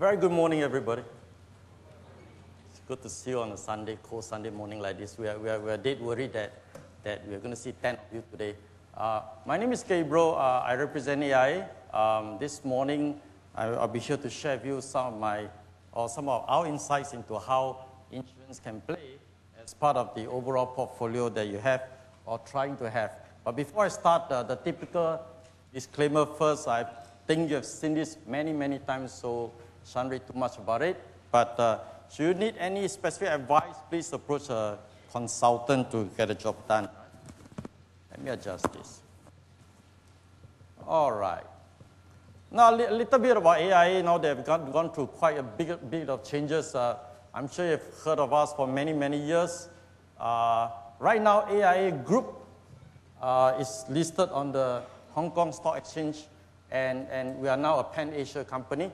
Very good morning, everybody. It's good to see you on a Sunday, cold Sunday morning like this. We are dead worried that we are going to see 10 of you today. My name is Gabriel. I represent AIA. This morning, I'll be here to share with you some of our insights into how insurance can play as part of the overall portfolio that you have or trying to have. But before I start, the typical disclaimer first. I think you have seen this many, many times, so shan't read too much about it. But should you need any specific advice, please approach a consultant to get a job done. Let me adjust this. All right. Now, a little bit about AIA. Now they've gone through quite a bit of changes. I'm sure you've heard of us for many, many years. Right now, AIA Group is listed on the Hong Kong Stock Exchange, and we are now a Pan-Asia company,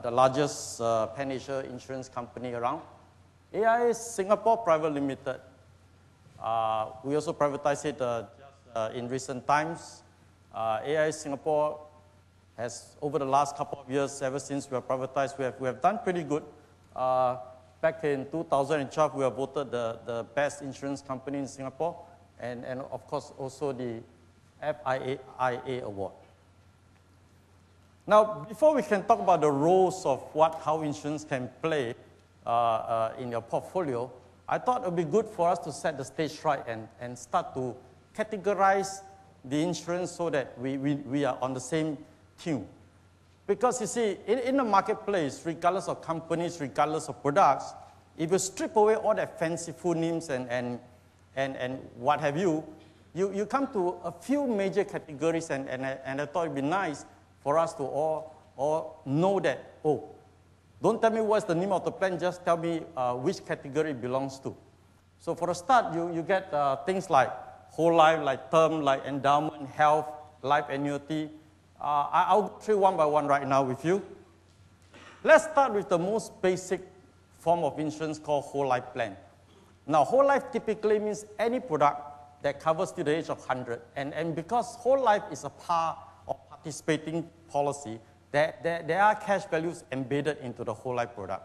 the largest Pan-Asia insurance company around. AIA Singapore Private Limited. We also privatized it just in recent times. AIA Singapore has, over the last couple of years, ever since we have privatized, we have done pretty good. Back in 2012, we were voted the best insurance company in Singapore, and of course also the FIA Award. Now, before we can talk about the roles of how insurance can play in your portfolio, I thought it would be good for us to set the stage right and start to categorize the insurance so that we are on the same tune. Because you see, in the marketplace, regardless of companies, regardless of products, if you strip away all that fanciful names and what have you, you come to a few major categories, and I thought it would be nice for us to all know that, don't tell me what's the name of the plan, just tell me which category it belongs to. So for a start, you get things like whole life, like term, like endowment, health, life annuity. I'll go through one by one right now with you. Let's start with the most basic form of insurance called whole life plan. Now, whole life typically means any product that covers to the age of 100. And because whole life is a part of participating policy, there are cash values embedded into the whole life product.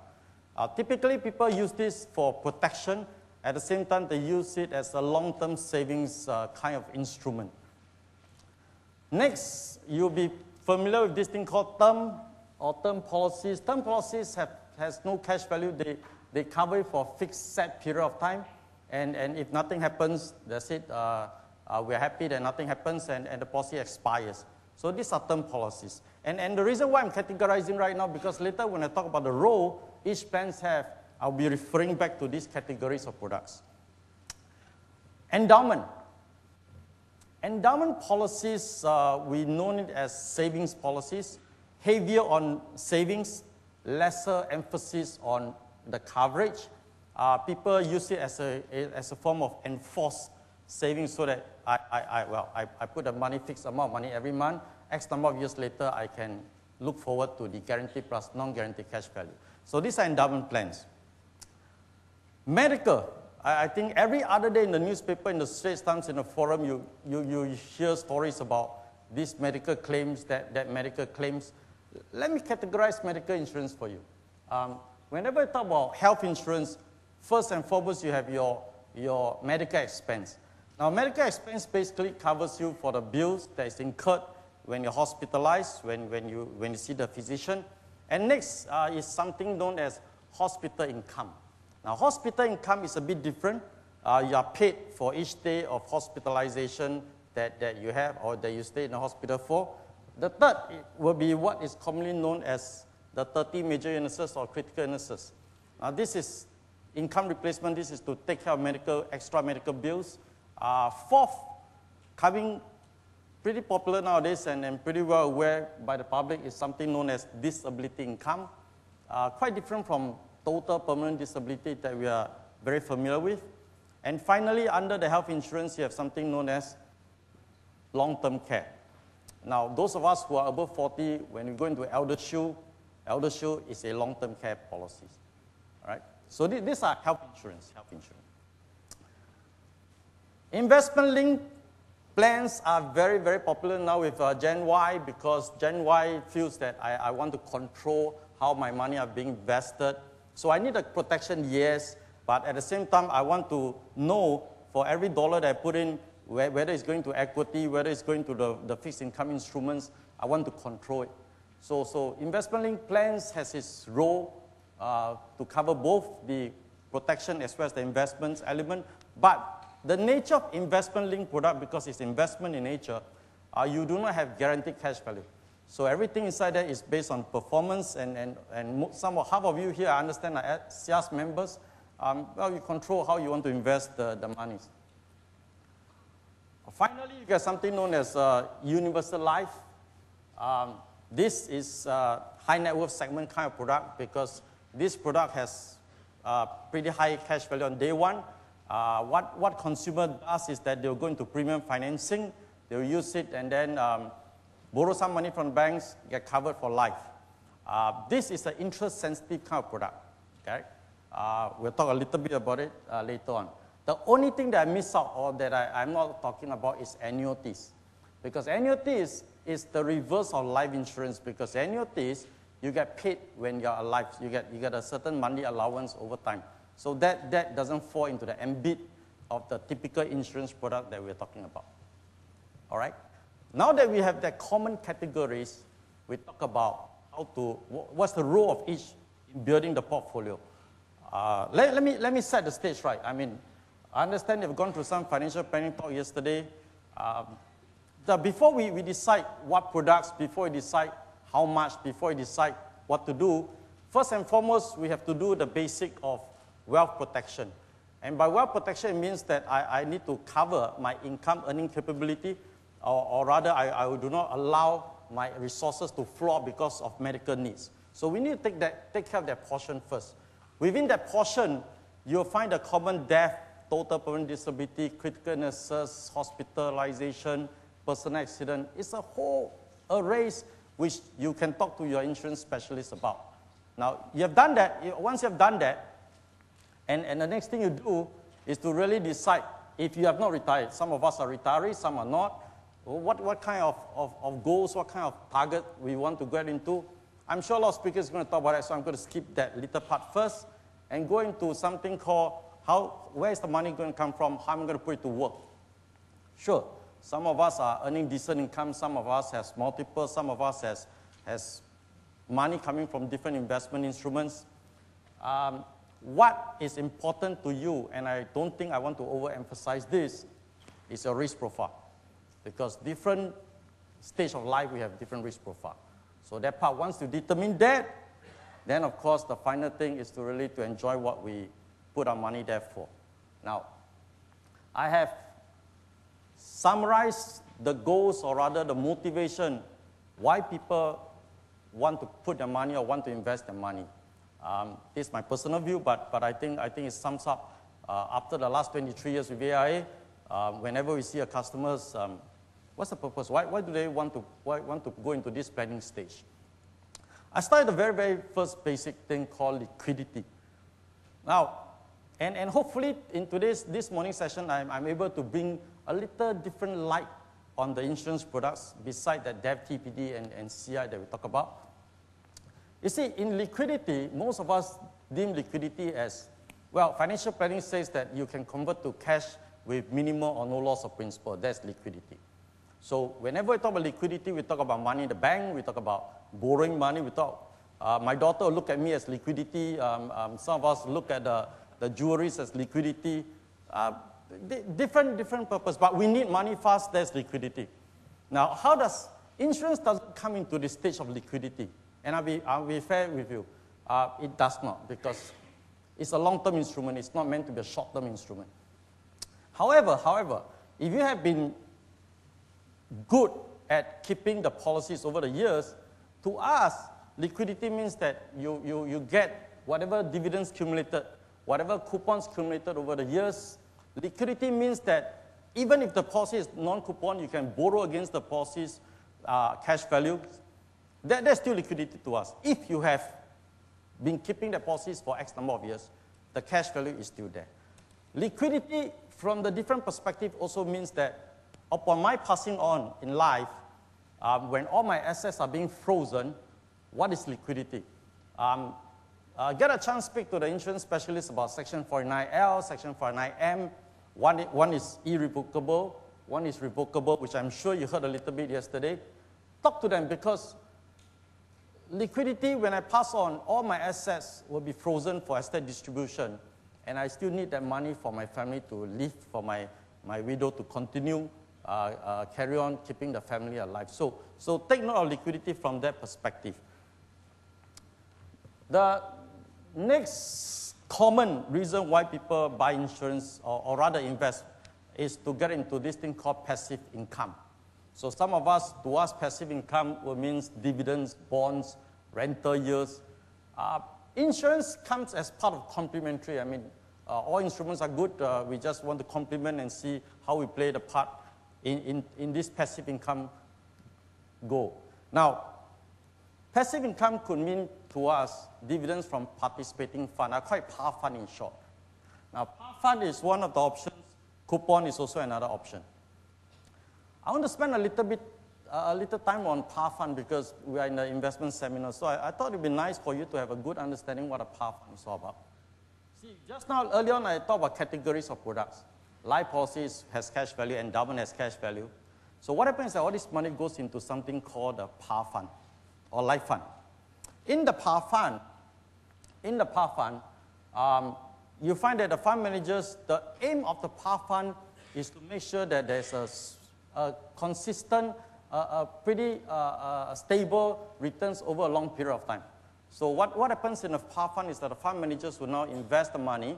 Typically, people use this for protection. At the same time, they use it as a long-term savings kind of instrument. Next, you'll be familiar with this thing called term or term policies. Term policies has no cash value. They cover it for a fixed set period of time. And if nothing happens, that's it. We're happy that nothing happens and the policy expires. So these are term policies. And the reason why I'm categorizing right now, because later when I talk about the role each plans have, I'll be referring back to these categories of products. Endowment. Endowment policies, we know it as savings policies, heavier on savings, lesser emphasis on the coverage. People use it as a form of enforced savings so that I put a money, fixed amount of money every month. X number of years later, I can look forward to the guaranteed plus non-guaranteed cash value. So these are endowment plans. Medical. I think every other day in the newspaper, in the Straits Times, in the forum, you hear stories about these medical claims, that medical claims. Let me categorize medical insurance for you. Whenever I talk about health insurance, first and foremost, you have your medical expense. Now, medical expense basically covers you for the bills that is incurred when you're hospitalized, when you see the physician. And next is something known as hospital income. Now, hospital income is a bit different. You are paid for each day of hospitalization that you have or that you stay in the hospital for. The third will be what is commonly known as the 30 major illnesses or critical illnesses. Now, this is income replacement. This is to take care of extra medical bills. Fourth, coming pretty popular nowadays and pretty well aware by the public, is something known as disability income. Quite different from total permanent disability that we are very familiar with. And finally, under the health insurance, you have something known as long-term care. Now, those of us who are above 40, when we go into ElderShield is a long-term care policy. All right? So these are health insurance. Investment-linked Plans are very, very popular now with Gen Y because Gen Y feels that I want to control how my money are being invested. So I need a protection, yes, but at the same time, I want to know for every dollar that I put in, whether it's going to equity, whether it's going to the fixed income instruments, I want to control it. So investment-linked plans has its role to cover both the protection as well as the investments element, but the nature of investment-linked product, because it's investment in nature, you do not have guaranteed cash value. So everything inside there is based on performance, and half of you here, I understand, are SIAS members. Well, you control how you want to invest the monies. Finally, you get something known as universal life. This is a high net worth segment kind of product because this product has pretty high cash value on day one. What consumer does is that they'll go into premium financing, they'll use it and then borrow some money from banks, get covered for life. This is an interest sensitive kind of product. Okay? We'll talk a little bit about it later on. The only thing that I miss out or that I'm not talking about is annuities. Because annuities is the reverse of life insurance because annuities, you get paid when you're alive. You get a certain monthly allowance over time. So that doesn't fall into the ambit of the typical insurance product that we're talking about. All right? Now that we have the common categories, we talk about what's the role of each in building the portfolio. Let me set the stage right. I mean, I understand you've gone through some financial planning talk yesterday. Before we decide what products, before we decide how much, before we decide what to do, first and foremost, we have to do the basic of wealth protection. And by wealth protection, it means that I need to cover my income earning capability, or rather, I do not allow my resources to flow because of medical needs. So we need to take care of that portion first. Within that portion, you'll find the common death, total permanent disability, critical illnesses, hospitalization, personal accident. It's a whole array which you can talk to your insurance specialist about. Now, you have done that. Once you have done that, and the next thing you do is to really decide if you have not retired. Some of us are retirees, some are not. What kind of goals, what kind of target we want to get into. I'm sure a lot of speakers are going to talk about that, so I'm going to skip that little part first and go into something called where is the money going to come from, how am I going to put it to work. Sure, some of us are earning decent income, some of us has multiple, some of us has money coming from different investment instruments. What is important to you, and I don't think I want to overemphasize this, is your risk profile. Because different stage of life, we have different risk profile. So that part, once you determine that, then of course the final thing is to really enjoy what we put our money there for. Now, I have summarized the goals, or rather the motivation, why people want to put their money or want to invest their money. This is my personal view, but I think it sums up after the last 23 years with AIA. Whenever we see a customers, what's the purpose? Why do they want to go into this planning stage? I started the very, very first basic thing called liquidity. Now, and hopefully in this morning session, I'm able to bring a little different light on the insurance products beside the DEF, TPD, and CI that we talk about. You see, in liquidity, most of us deem liquidity as, well, financial planning says that you can convert to cash with minimal or no loss of principal. That's liquidity. So whenever we talk about liquidity, we talk about money in the bank, we talk about borrowing money, my daughter will look at me as liquidity, some of us look at the jewelries as liquidity, different purpose, but we need money fast, that's liquidity. Now, insurance doesn't come into the stage of liquidity, and I'll be fair with you, it does not, because it's a long-term instrument, it's not meant to be a short-term instrument. However, if you have been good at keeping the policies over the years, to us, liquidity means that you get whatever dividends accumulated, whatever coupons accumulated over the years. Liquidity means that even if the policy is non-coupon, you can borrow against the policy's cash value. That's still liquidity to us. If you have been keeping the policies for X number of years, the cash value is still there. Liquidity, from the different perspective, also means that upon my passing on in life, when all my assets are being frozen, what is liquidity? Get a chance to speak to the insurance specialist about Section 49L, Section 49M. One is irrevocable, one is revocable, which I'm sure you heard a little bit yesterday. Talk to them, because liquidity, when I pass on, all my assets will be frozen for estate distribution, and I still need that money for my family to live, for my widow to continue, carry on keeping the family alive. So take note of liquidity from that perspective. The next common reason why people buy insurance, or rather invest, is to get into this thing called passive income. So some of us, to us, passive income will means dividends, bonds, rental years. Insurance comes as part of complementary. I mean, all instruments are good. We just want to complement and see how we play the part in this passive income goal. Now, passive income could mean to us dividends from participating fund. I call it par fund in short. Now, par fund is one of the options. Coupon is also another option. I want to spend a little time on par fund, because we are in the investment seminar. So I thought it would be nice for you to have a good understanding what a par fund is all about. See, just now, earlier on, I talked about categories of products. Life policies has cash value, endowment has cash value. So what happens is that all this money goes into something called a par fund or life fund. In the par fund, you find that the fund managers, the aim of the par fund is to make sure that there's a consistent, pretty stable returns over a long period of time. So what happens in a par fund is that the fund managers will now invest the money.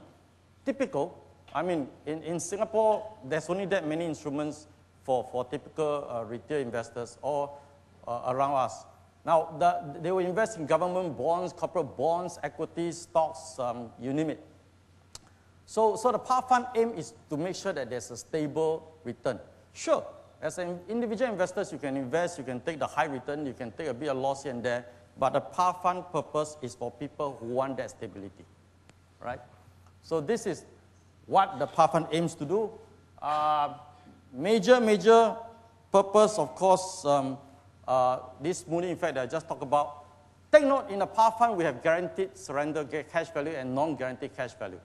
Typical, I mean, in Singapore, there's only that many instruments for typical retail investors or around us. Now, they will invest in government bonds, corporate bonds, equities, stocks, you name it. So the par fund aim is to make sure that there's a stable return. Sure, as an individual investors, you can invest, you can take the high return, you can take a bit of loss here and there, but the par fund purpose is for people who want that stability, right? So this is what the par fund aims to do. Major purpose, of course, this smoothing effect that I just talked about. Take note, in the par fund, we have guaranteed surrender cash value and non-guaranteed cash value.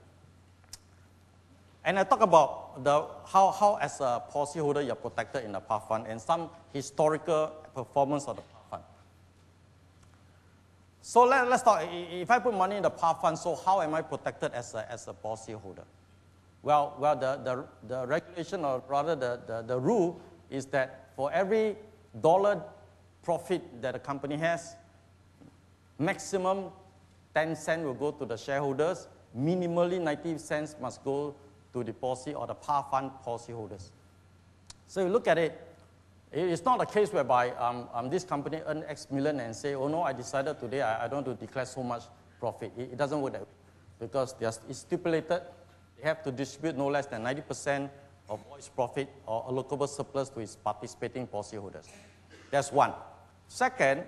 And I talk about how as a policyholder you're protected in the par fund and some historical performance of the par fund. So let's talk. If I put money in the par fund, so how am I protected as a policyholder? Well, the regulation, or rather the rule, is that for every dollar profit that a company has, maximum 10 cents will go to the shareholders. Minimally 90 cents must go to the policy or the par fund policyholders. So you look at it, it's not a case whereby this company earned X million and say, oh no, I decided today I don't want to declare so much profit. It doesn't work that way, because it's stipulated they have to distribute no less than 90% of all its profit or allocable surplus to its participating policyholders. That's one. Second,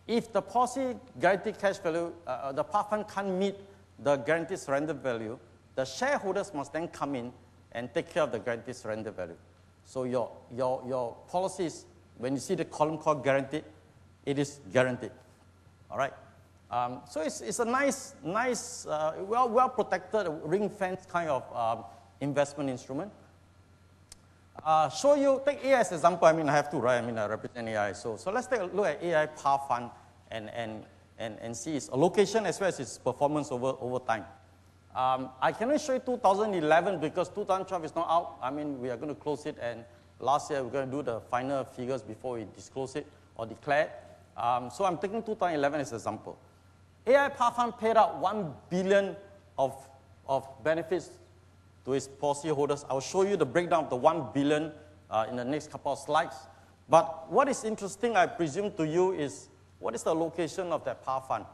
if the policy guaranteed cash value, the par fund can't meet the guaranteed surrender value, the shareholders must then come in and take care of the guaranteed surrender value. So your policies, when you see the column called guaranteed, it is guaranteed. All right. So it's a nice, well protected, ring fence kind of investment instrument. Take AI as an example. I mean, I have to, right? I mean, I represent AI. So let's take a look at AI par fund and see its allocation as well as its performance over time. I cannot show you 2011 because 2012 is not out. I mean, we are going to close it, and last year we're going to do the final figures before we disclose it or declare it. So I'm taking 2011 as an example. AI par fund paid out $1 billion of benefits to its policyholders. I'll show you the breakdown of the $1 billion in the next couple of slides. But what is interesting, I presume, to you is what is the location of that par fund?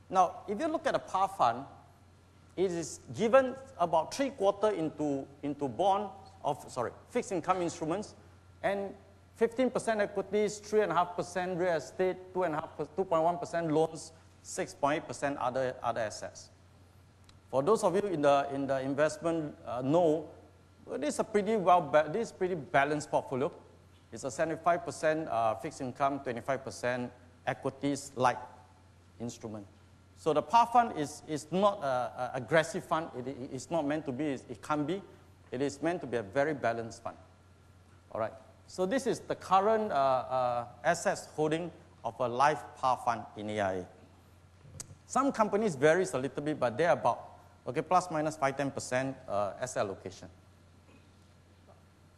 Now, if you look at a par fund, it is given about 3/4 into fixed income instruments, and 15% equities, 3.5% real estate, 2.1% loans, 6.8% other assets. For those of you in the investment know, Well, this is a pretty balanced portfolio. It's a 75% fixed income, 25% equities-like instrument. So the PAR fund is not an aggressive fund. It's not meant to be. It can't be. It is meant to be a very balanced fund. All right. So this is the current assets holding of a life PAR fund in AIA. Some companies varies a little bit, but they're about, okay, plus minus 5-10% asset allocation.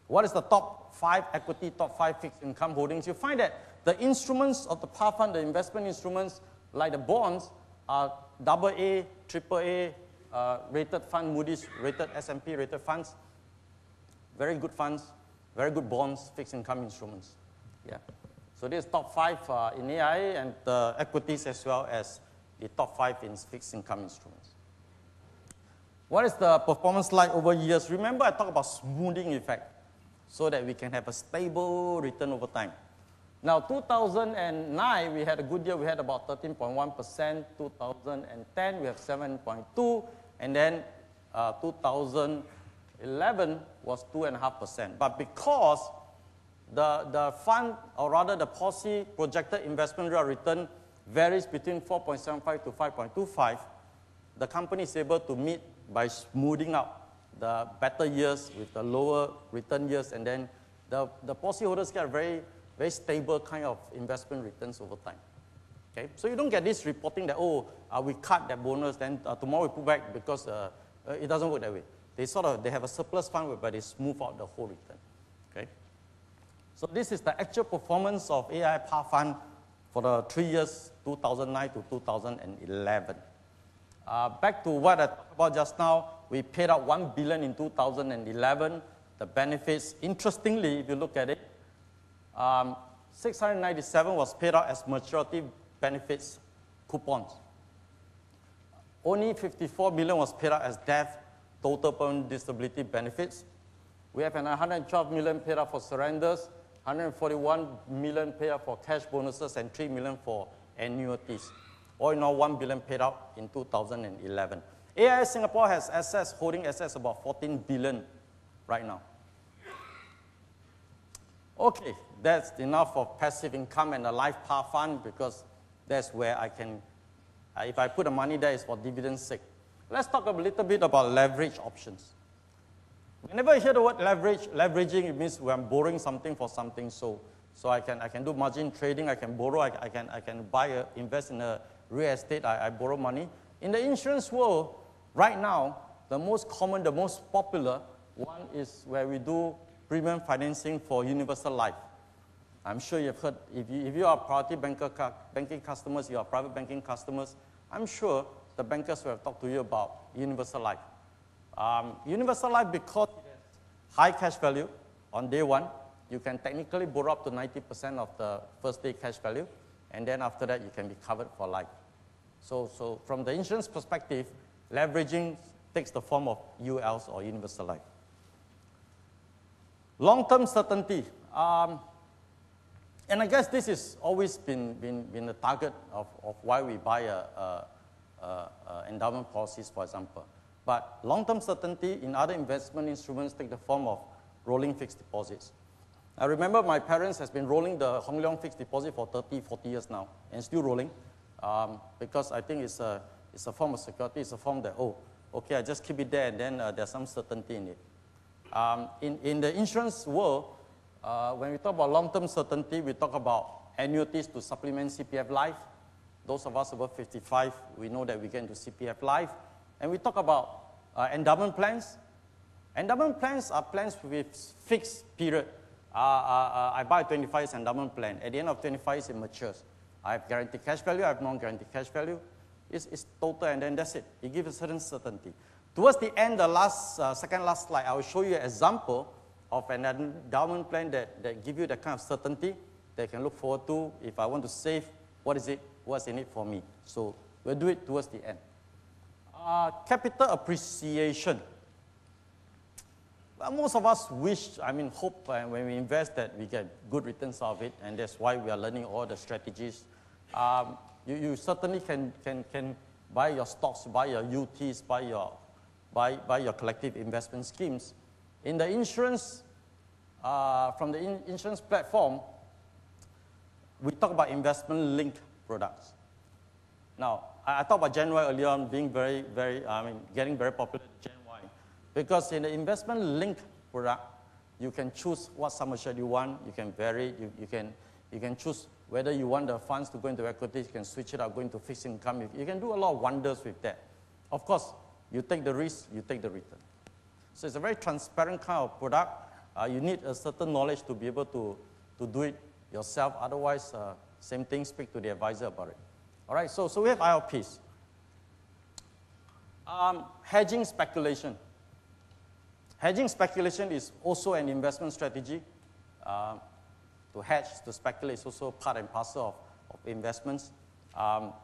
What is the top 5 equity, top 5 fixed income holdings? You find that the instruments of the PAR fund, the investment instruments, like the bonds, are AA, AAA rated fund, Moody's rated, S&P rated funds. Very good funds, very good bonds, fixed income instruments. Yeah. So this is top 5 in AIA, and the equities as well as the top 5 in fixed income instruments. What is the performance like over years? Remember I talked about smoothing effect, so that we can have a stable return over time. Now, 2009, we had a good year. We had about 13.1%. 2010, we have 7.2%. And then 2011 was 2.5%. But because the fund, or rather the policy projected investment rate of return varies between 4.75 to 5.25, the company is able to meet by smoothing out the better years with the lower return years, and then the policyholders get a very, very stable kind of investment returns over time. Okay? So you don't get this reporting that, we cut that bonus, then tomorrow we put back, because it doesn't work that way. They have a surplus fund whereby they smooth out the whole return. Okay? So this is the actual performance of AIA PAR fund for the 3 years, 2009 to 2011. Back to what I talked about just now, we paid out $1 billion in 2011. The benefits, interestingly, if you look at it, 697 was paid out as maturity benefits coupons. Only 54 million was paid out as death, total permanent disability benefits. We have an 112 million paid out for surrenders, 141 million paid out for cash bonuses, and 3 million for annuities. All in all, 1 billion paid out in 2011. AIA Singapore has assets, holding assets about 14 billion right now. Okay, that's enough of passive income and a life PAR fund, because that's where I can, if I put the money there, it's for dividend's sake. Let's talk a little bit about leverage options. Whenever I hear the word leveraging, it means when I'm borrowing something for something. So I can do margin trading, I can borrow, I can buy, invest in a real estate, I borrow money. In the insurance world, right now, the most common, the most popular one is where we do premium financing for universal life. I'm sure you've heard, if you are priority banking customers, you are private banking customers, I'm sure the bankers will have talked to you about universal life. Universal life, because it has high cash value on day one, you can technically borrow up to 90% of the first day cash value, and then after that you can be covered for life. So from the insurance perspective, leveraging takes the form of ULs, or universal life. Long-term certainty. And I guess this has always been the target of why we buy endowment policies, for example. But long-term certainty in other investment instruments take the form of rolling fixed deposits. I remember my parents has been rolling the Hong Leong fixed deposit for 30, 40 years now, and still rolling, because I think it's a form of security. It's a form that, okay, I just keep it there, and then there's some certainty in it. In the insurance world, when we talk about long-term certainty, we talk about annuities to supplement CPF Life. Those of us above 55, we know that we get into CPF Life. And we talk about endowment plans. Endowment plans are plans with fixed period. I buy a 25 years endowment plan. At the end of 25 years, it matures. I have guaranteed cash value, I have non-guaranteed cash value. It's total, and then that's it. It gives a certain certainty. Towards the end, the second last slide, I will show you an example of an endowment plan that gives you the kind of certainty that you can look forward to. If I want to save, what is it? What's in it for me? So we'll do it towards the end. Capital appreciation. Well, most of us hope when we invest that we get good returns out of it, and that's why we are learning all the strategies. You certainly can buy your stocks, buy your UTs, buy your collective investment schemes. In the insurance, from the insurance platform, we talk about investment-linked products. Now, I talked about Gen Y earlier on being getting very popular, Gen Y. Because in the investment-linked product, you can choose what sum assured you want, you can vary, you can choose whether you want the funds to go into equities, you can switch it out, go into fixed income, you can do a lot of wonders with that. Of course, you take the risk, you take the return. So it's a very transparent kind of product. You need a certain knowledge to be able to do it yourself. Otherwise, same thing, speak to the advisor about it. All right, so we have ILPs. Hedging speculation. Hedging speculation is also an investment strategy. To hedge, to speculate is also part and parcel of investments.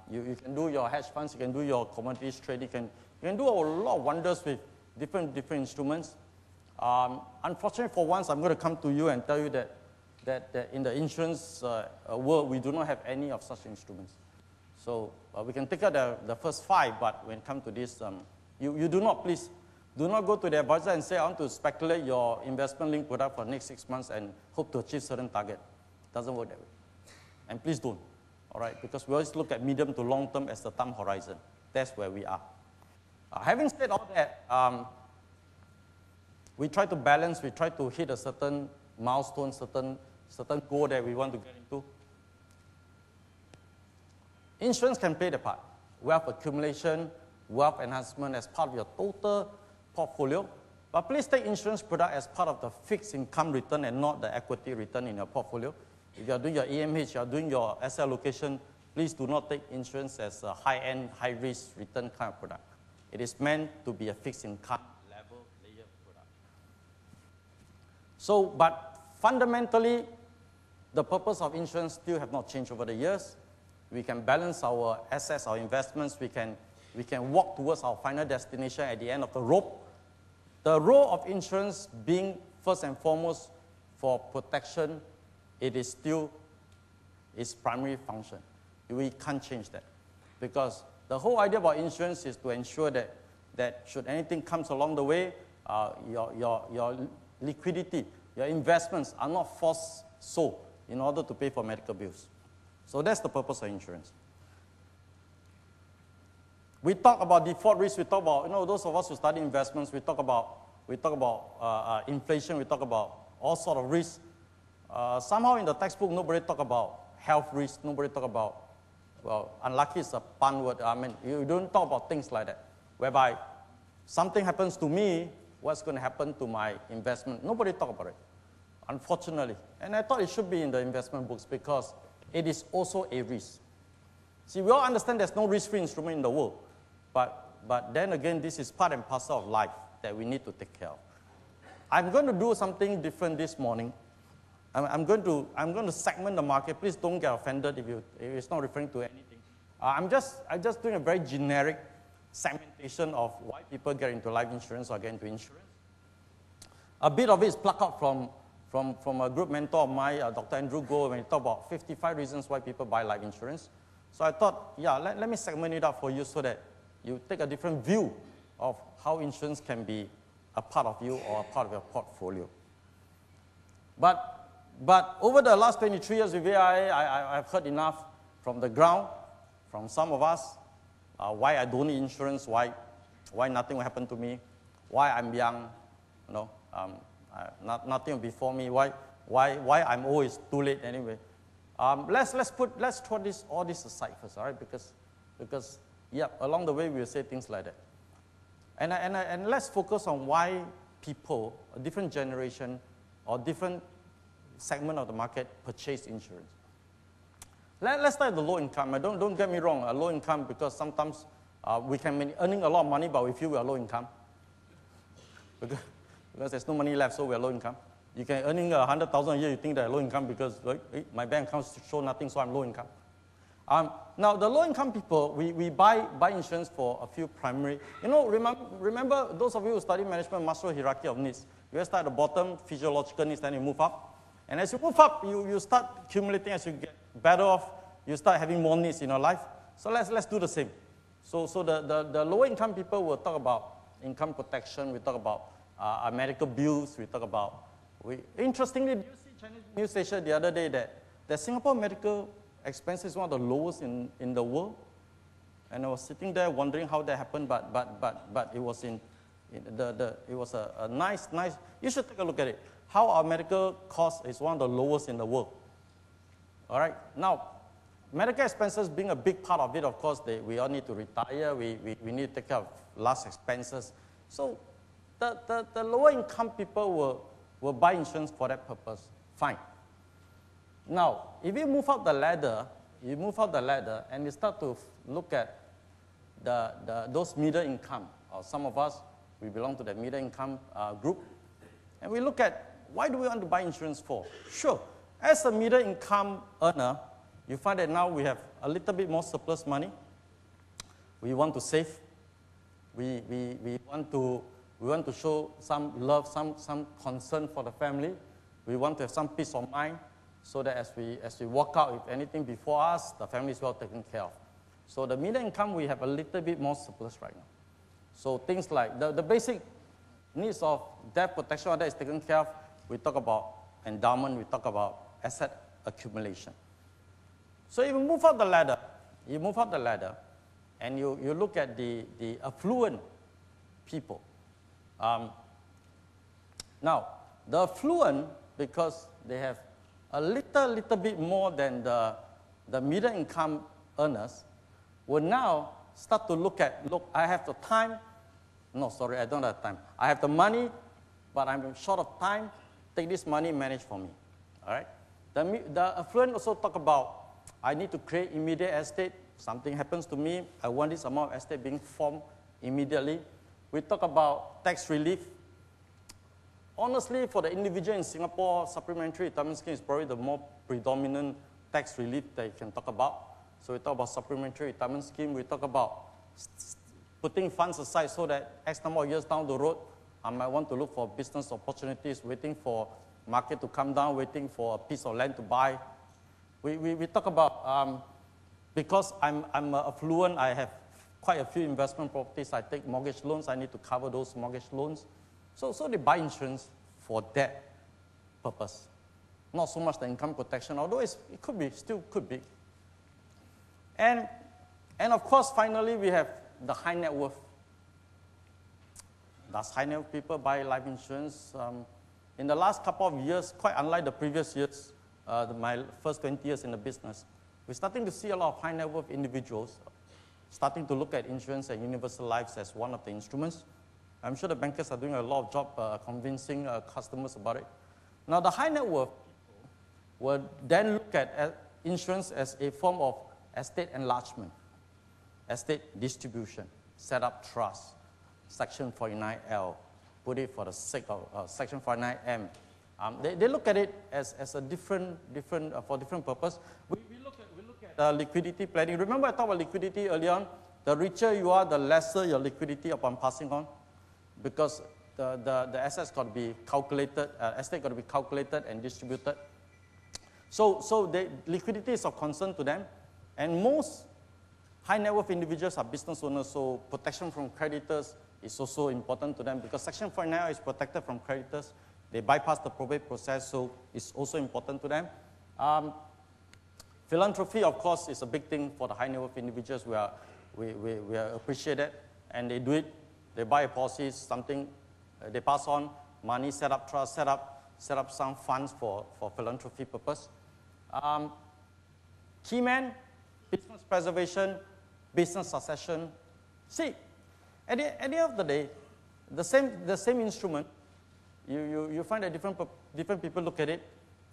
You can do your hedge funds, you can do your commodities trade, you can do a lot of wonders with different instruments. Unfortunately, for once, I'm going to come to you and tell you that in the insurance world, we do not have any of such instruments. So we can take out the first 5, but when it comes to this, you do not, please, do not go to the advisor and say, I want to speculate your investment-linked product for the next 6 months and hope to achieve certain target. It doesn't work that way. And please don't, all right? Because we always look at medium to long term as the time horizon. That's where we are. Having said all that, we try to balance, we try to hit a certain milestone, certain goal that we want to get into. Insurance can play the part. Wealth accumulation, wealth enhancement as part of your total portfolio. But please take insurance product as part of the fixed income return and not the equity return in your portfolio. If you are doing your EMH, you are doing your asset allocation, please do not take insurance as a high-end, high-risk return kind of product. It is meant to be a fixed income level layer product. So, but fundamentally, the purpose of insurance still have not changed over the years. We can balance our assets, our investments. We can walk towards our final destination at the end of the rope. The role of insurance being first and foremost for protection, it is still its primary function. We can't change that. Because the whole idea about insurance is to ensure that should anything comes along the way, your liquidity, your investments are not forced so in order to pay for medical bills. So that's the purpose of insurance. We talk about default risk. We talk about, those of us who study investments, we talk about inflation. We talk about all sort of risks. Somehow in the textbook, nobody talk about health risk. Nobody talk about, well, unlucky is a pun word. I mean, you don't talk about things like that, whereby something happens to me, what's going to happen to my investment? Nobody talk about it, unfortunately. And I thought it should be in the investment books because it is also a risk. See, we all understand there's no risk-free instrument in the world. But then again, this is part and parcel of life that we need to take care of. I'm going to do something different this morning. I'm going to segment the market. Please don't get offended if it's not referring to anything. I'm just doing a very generic segmentation of why people get into life insurance or get into insurance. A bit of it is plucked out from a group mentor of mine, Dr. Andrew Goh, when he talked about 55 reasons why people buy life insurance. So I thought, let me segment it up for you so that you take a different view of how insurance can be a part of you or a part of your portfolio. But over the last 23 years with AIA, I've heard enough from the ground, from some of us, why I don't need insurance, why nothing will happen to me, why I'm young, nothing before me, why I'm old, it's too late anyway. Let's throw all this aside first, all right? Because along the way we'll say things like that. And let's focus on why people, a different generation or different segment of the market purchase insurance. Let's start at the low income. Don't get me wrong, a low income because sometimes we can be earning a lot of money, but we feel we are low income. Because there's no money left, so we are low income. You can earning 100,000 a year, you think they're low income because my bank accounts show nothing, so I'm low income. Now, the low income people, we buy insurance for a few primary. Remember those of you who study management, Maslow hierarchy of needs. You start at the bottom, physiological needs, then you move up. And as you move up, you start accumulating. As you get better off, you start having more needs in your life. So let's do the same. So the lower income people will talk about income protection. We talk about our medical bills. We talk about, interestingly, did you see Chinese news station the other day that Singapore medical expenses is one of the lowest in the world? And I was sitting there wondering how that happened, but it was it was a nice, you should take a look at it. How our medical cost is one of the lowest in the world. All right, now, medical expenses being a big part of it, of course, we all need to retire, we need to take care of last expenses. So the lower income people will buy insurance for that purpose, fine. Now, if you move up the ladder, and you start to look at those middle income, or some of us, we belong to the middle income group, and we look at why do we want to buy insurance for? Sure, as a middle income earner, you find that now we have a little bit more surplus money. We want to save. We want to show some love, some concern for the family. We want to have some peace of mind, so that as we walk out, if anything before us, the family is well taken care of. So the middle income, we have a little bit more surplus right now. So things like the basic needs of death protection, all that is taken care of. We talk about endowment, we talk about asset accumulation. So if you move up the ladder, and you look at the affluent people. Now, the affluent, because they have a little bit more than the middle income earners, will now start to look, I have the time. No, sorry, I don't have time. I have the money, but I'm short of time. Take this money, manage for me. All right? The affluent also talk about, I need to create immediate estate. Something happens to me, I want this amount of estate being formed immediately. We talk about tax relief. Honestly, for the individual in Singapore, supplementary retirement scheme is probably the more predominant tax relief that you can talk about. So we talk about supplementary retirement scheme. We talk about putting funds aside so that X number of years down the road, I might want to look for business opportunities, waiting for market to come down, waiting for a piece of land to buy. We talk about, because I'm affluent, I have quite a few investment properties. I take mortgage loans. I need to cover those mortgage loans. So they buy insurance for that purpose. Not so much the income protection, although it could be, still could be. And of course, finally, we have the high net worth. Does high net worth people buy life insurance? In the last couple of years, quite unlike the previous years, my first 20 years in the business, we're starting to see a lot of high net worth individuals starting to look at insurance and universal lives as one of the instruments. I'm sure the bankers are doing a lot of job convincing customers about it. Now, the high net worth will then look at insurance as a form of estate enlargement, estate distribution, set up trust, Section 49L, put it for the sake of Section 49M. They look at it as a for different purpose. We look at liquidity planning. Remember I talked about liquidity earlier on? The richer you are, the lesser your liquidity upon passing on, because the assets got to be calculated, estate got to be calculated and distributed. So liquidity is of concern to them, and most high net worth individuals are business owners, so protection from creditors is also important to them, because Section 49 is protected from creditors. They bypass the probate process, so it's also important to them. Philanthropy, of course, is a big thing for the high net worth individuals. We appreciate it, and they do it. They buy a policy, something, they pass on money, set up trust, set up some funds for philanthropy purpose. Key man, business preservation, business succession. See, at the end of the day, the same instrument, you find that different people look at it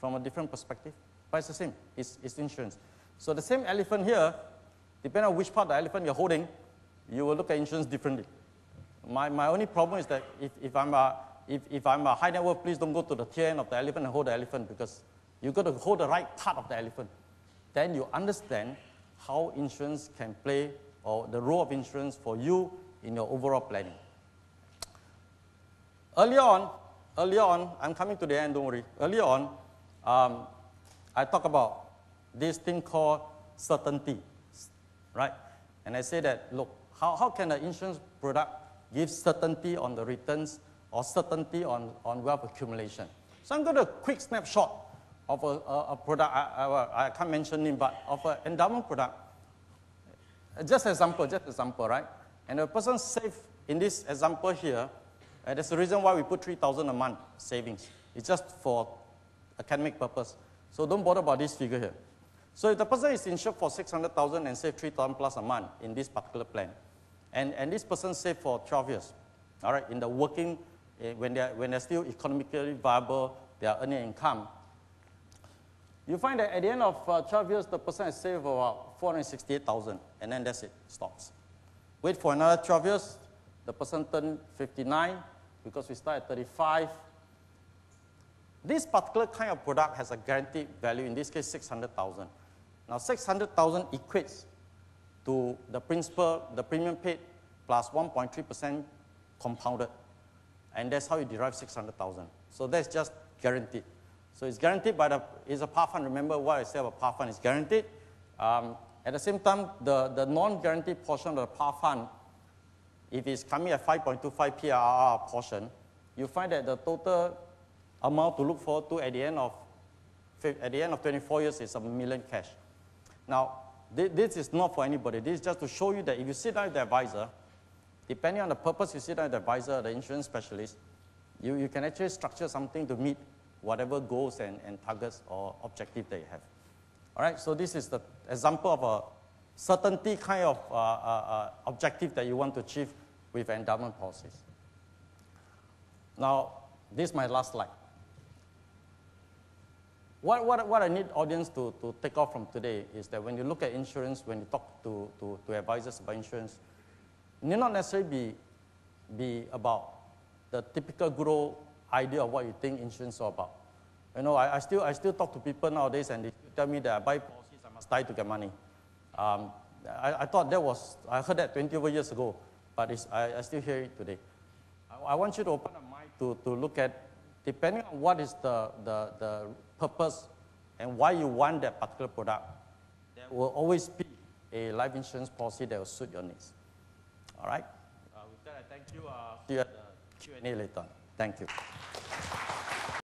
from a different perspective, but it's the same. It's insurance. So the same elephant here, depending on which part of the elephant you're holding, you will look at insurance differently. My only problem is that if I'm a high net worth, please don't go to the tail end of the elephant and hold the elephant, because you've got to hold the right part of the elephant. Then you understand how insurance can play, or the role of insurance for you in your overall planning. Earlier on, I'm coming to the end, don't worry. Earlier on, I talk about this thing called certainty, right? And I say that, look, how can an insurance product give certainty on the returns or certainty on wealth accumulation. So I'm going to quick snapshot of a product, I can't mention it, but of an endowment product. Just example, right? And a person save in this example here, there's a reason why we put 3,000 a month savings. It's just for academic purpose. So don't bother about this figure here. So if the person is insured for 600,000 and save 3,000 plus a month in this particular plan, and this person saved for 12 years, all right, in the working, when they're still economically viable, they are earning income, you find that at the end of 12 years, the person has saved about 468,000, and then that's it, stops. Wait for another 12 years, the person turned 59, because we start at 35. This particular kind of product has a guaranteed value, in this case 600,000. Now 600,000 equates to the principal, the premium paid, plus 1.3% compounded. And that's how you derive 600,000. So that's just guaranteed. So it's guaranteed by it's a par fund. Remember what I said about par fund is guaranteed. At the same time, the non-guaranteed portion of the par fund, if it's coming at 5.25 PRR portion, you find that the total amount to look forward to at the end of 24 years is $1 million cash. Now, this is not for anybody. This is just to show you that if you sit down with the advisor, depending on the purpose you sit down with the advisor, the insurance specialist, you can actually structure something to meet whatever goals and targets or objective that you have. All right, so this is the example of a certainty kind of objective that you want to achieve with endowment policies. Now, this is my last slide. What I need audience to take off from today is that when you look at insurance, when you talk to advisors about insurance, it need not necessarily be about the typical good old idea of what you think insurance is all about. You know, I still talk to people nowadays and they tell me that I buy policies, I must die to get money. I thought I heard that 20 over years ago, but I still hear it today. I want you to open your mind to look at, depending on what is the purpose and why you want that particular product, there will always be a life insurance policy that will suit your needs. All right? With that, I thank you. See you at the Q&A later on. Thank you.